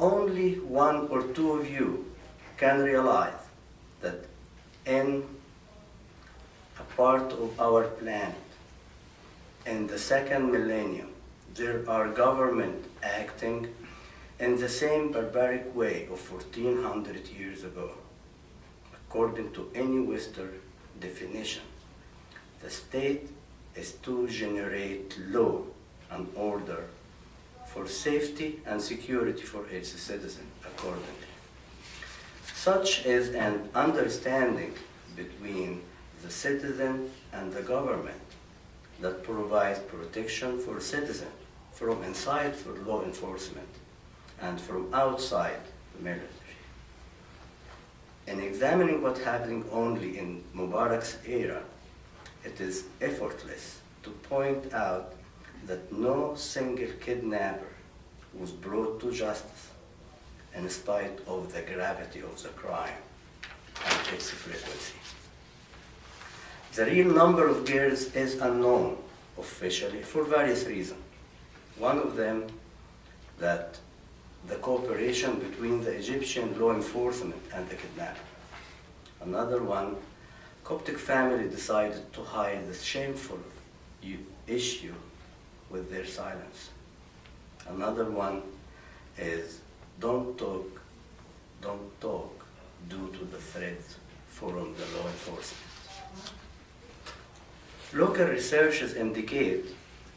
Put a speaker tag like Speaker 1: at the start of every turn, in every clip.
Speaker 1: only one or two of you can realize that in a part of our planet, in the second millennium, there are governments acting in the same barbaric way of 1400 years ago. According to any Western definition, the state is to generate law and order for safety and security for its citizens accordingly. Such is an understanding between the citizen and the government that provides protection for citizens from inside for law enforcement and from outside the military. In examining what's happening only in Mubarak's era, it is effortless to point out that no single kidnapper was brought to justice in spite of the gravity of the crime and its frequency. The real number of girls is unknown officially for various reasons. One of them, that the cooperation between the Egyptian law enforcement and the kidnapper. Another one, Coptic family decided to hide the shameful issue with their silence. Another one is don't talk due to the threat from the law enforcement. Local researches indicate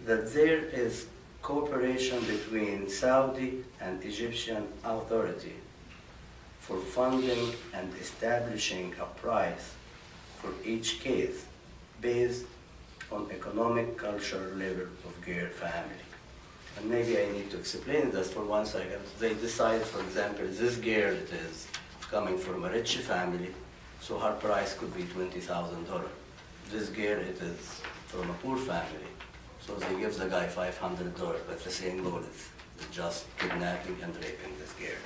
Speaker 1: that there is cooperation between Saudi and Egyptian authority for funding and establishing a price for each case based on economic cultural level of Gear family. And maybe I need to explain this for 1 second. They decide, for example, this girl it is coming from a rich family, so her price could be $20,000. This girl it is from a poor family, so they give the guy $500, but the same goal is just kidnapping and raping this girl.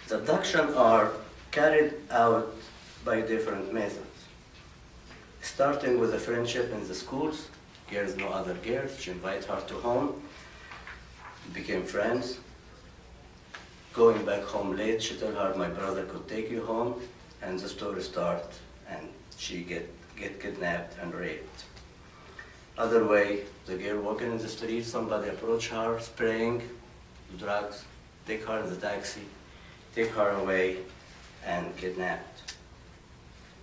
Speaker 1: The abductions are carried out by different methods. Starting with a friendship in the schools, girls know other girls, she invites her to home, became friends. Going back home late, she told her, my brother could take you home, and the story starts, and she get kidnapped and raped. Other way, the girl walking in the street, somebody approach her, spraying drugs, take her in the taxi, take her away, and kidnapped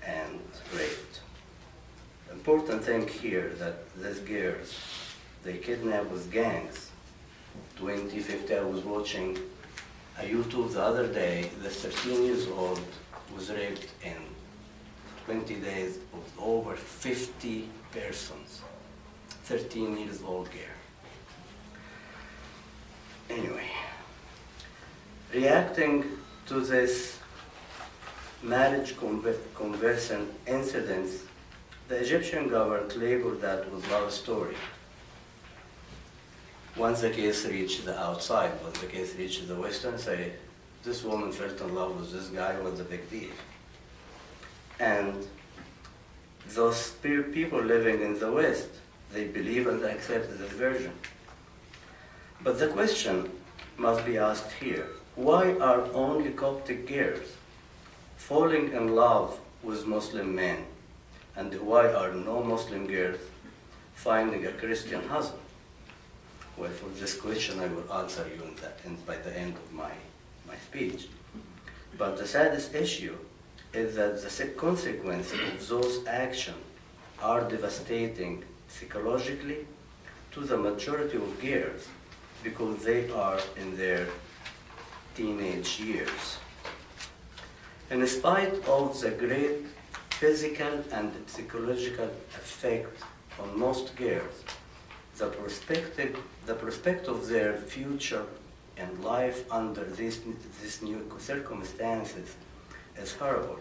Speaker 1: and raped. Important thing here that these girls, they kidnap with gangs. 2050, I was watching a YouTube the other day, the 13 years old was raped in 20 days of over 50 persons. 13 years old girl. Anyway, reacting to this marriage conversion incidents, the Egyptian government labeled that with love story. Once the case reached the outside, once the case reached the Western, say, this woman fell in love with this guy, what's the big deal? And those people living in the West, they believe and accept this version. But the question must be asked here, why are only Coptic girls falling in love with Muslim men? And why are no Muslim girls finding a Christian husband? Well, for this question, I will answer you by the end of my speech. But the saddest issue is that the consequences of those actions are devastating psychologically to the majority of girls because they are in their teenage years. In spite of the great physical and psychological effect on most girls, the prospect of their future and life under these new circumstances is horrible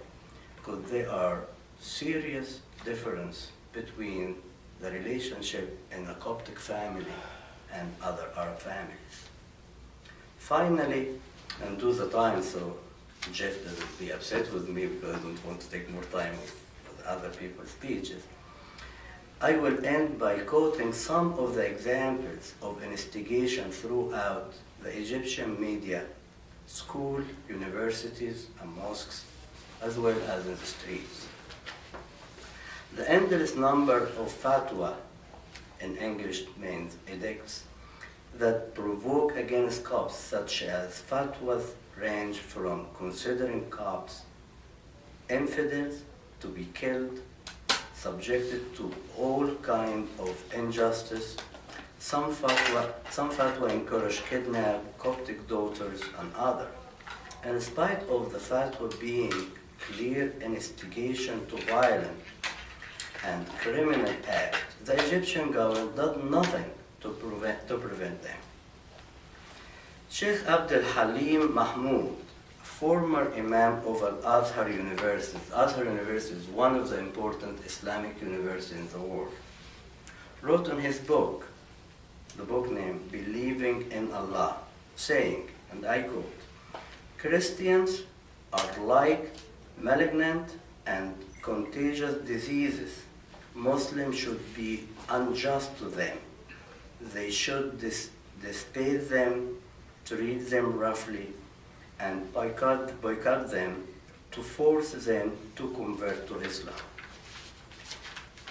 Speaker 1: because there are serious difference between the relationship in a Coptic family and other Arab families. Finally, and do the time so Jeff doesn't be upset with me because I don't want to take more time with other people's speeches. I will end by quoting some of the examples of instigation throughout the Egyptian media, school, universities, and mosques, as well as in the streets. The endless number of fatwa, in English means edicts, that provoke against Copts, such as fatwas range from considering Copts infidels to be killed, subjected to all kinds of injustice. Some fatwa encourage kidnap Coptic daughters and others. In spite of the fatwa being clear instigation to violence and criminal acts, the Egyptian government does nothing to prevent them. Sheikh Abdul Halim Mahmoud, former Imam of Al-Azhar University. Azhar University is one of the important Islamic universities in the world, wrote in his book, the book named Believing in Allah, saying, and I quote, "Christians are like malignant and contagious diseases. Muslims should be unjust to them. They should despise them, treat them roughly, and boycott them to force them to convert to Islam."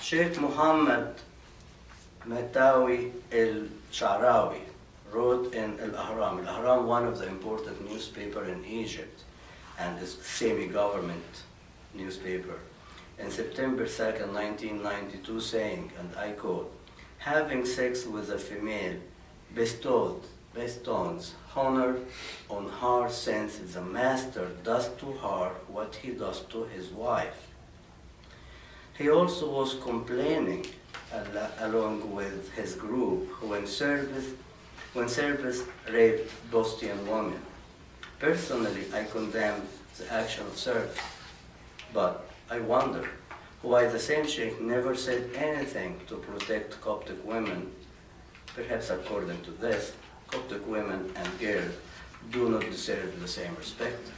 Speaker 1: Sheikh Muhammad Matawi al-Sha'rawi wrote in Al-Ahram. Al-Ahram, one of the important newspapers in Egypt, and is semi-government newspaper, in September 2nd, 1992, saying, and I quote, "Having sex with a female bestows honor on her since the master does to her what he does to his wife." He also was complaining along with his group when Serbs raped Bosnian women. Personally, I condemn the action of Serbs, but I wonder why the same sheikh never said anything to protect Coptic women. Perhaps according to this, Coptic women and girls do not deserve the same respect.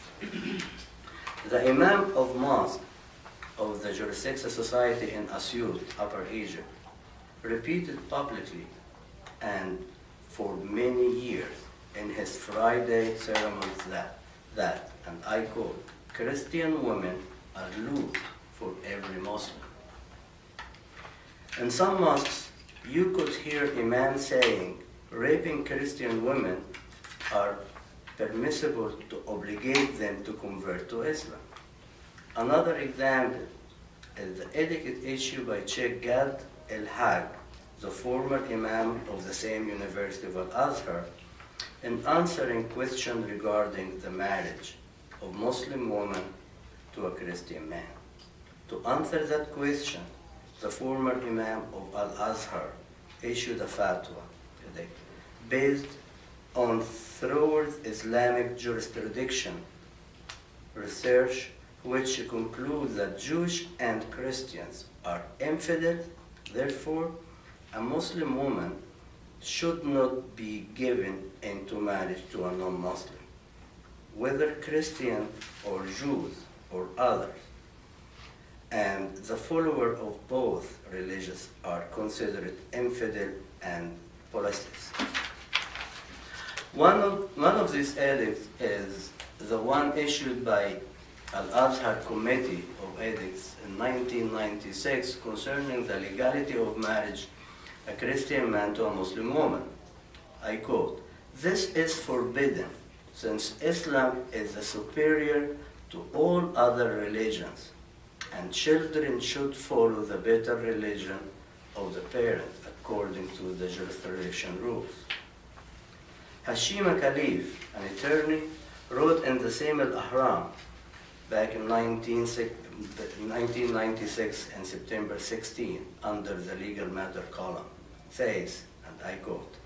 Speaker 1: The Imam of Mosque of the Jurisdictional Society in Asyut, Upper Egypt, repeated publicly and for many years in his Friday ceremonies that, and I quote, "Christian women are loot for every Muslim." In some mosques, you could hear imams saying raping Christian women are permissible to obligate them to convert to Islam. Another example is the edict issued by Sheikh Gad el-Hag, the former imam of the same University of Al-Azhar, in answering questions regarding the marriage of Muslim woman to a Christian man. To answer that question, the former imam of Al-Azhar issued a fatwa based on thorough Islamic jurisprudence research, which concludes that Jews and Christians are infidels. Therefore, a Muslim woman should not be given into marriage to a non-Muslim, whether Christian or Jews or others, and the follower of both religions are considered infidel and apostates. One of these edicts is the one issued by Al-Azhar Committee of Edicts in 1996 concerning the legality of marriage a Christian man to a Muslim woman. I quote, "This is forbidden since Islam is the superior to all other religions, and children should follow the better religion of the parent according to the jurisdiction rules." Hashima Khalif, an attorney, wrote in the same Al-Ahram back in 1996 and September 16 under the legal matter column, says, and I quote,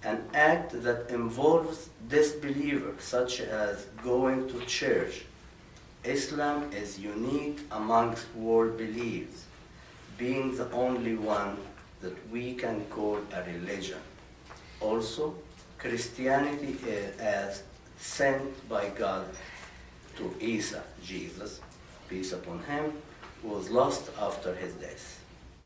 Speaker 1: "An act that involves disbelievers such as going to church. Islam is unique amongst world beliefs, being the only one that we can call a religion. Also, Christianity is as sent by God to Isa, Jesus, peace upon him, was lost after his death."